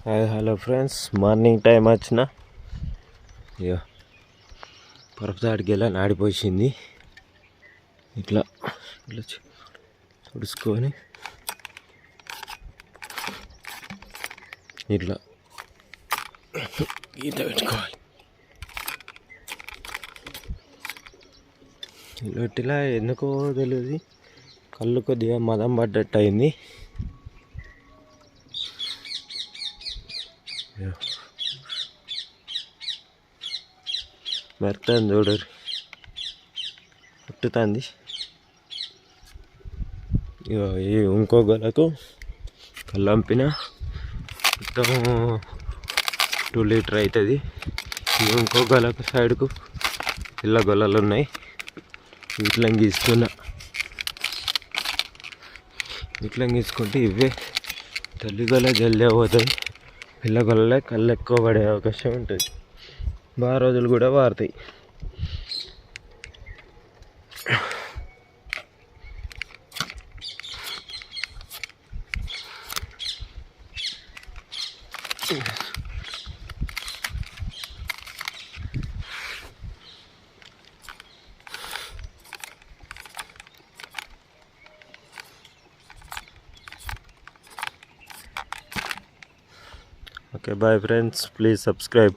Hi hello friends, morning time వచ్చిన ఇక పరపదాడికి వెళ్ళా నాడిపోసింది. ఇట్లా ఇట్లా తుడుచుకొని ఇట్లా గీత పెట్టుకోవాలి. ఇట్లా ఎందుకో తెలియదు, కళ్ళు కొద్దిగా మదం పడ్డట్టు అయింది. మెరుతుంది చూడరు, పుట్టుతుంది. ఇక ఈ ఇంకో గొలకు కల్లంపిన మొత్తం 2 లీటర్ అవుతుంది. ఇంకో గొలకు సైడ్కు పిల్ల గొల్లలు ఉన్నాయి, వీటిలో గీసుకున్నా. ఇట్లా గీసుకుంటే ఇవే తల్లి గొల్ల జల్దే పోతాయి, పిల్ల గొల్లలే కళ్ళు ఎక్కువ పడే అవకాశం ఉంటుంది. బాగా రోజులు కూడా వారుతాయి. Okay, bye friends, please subscribe.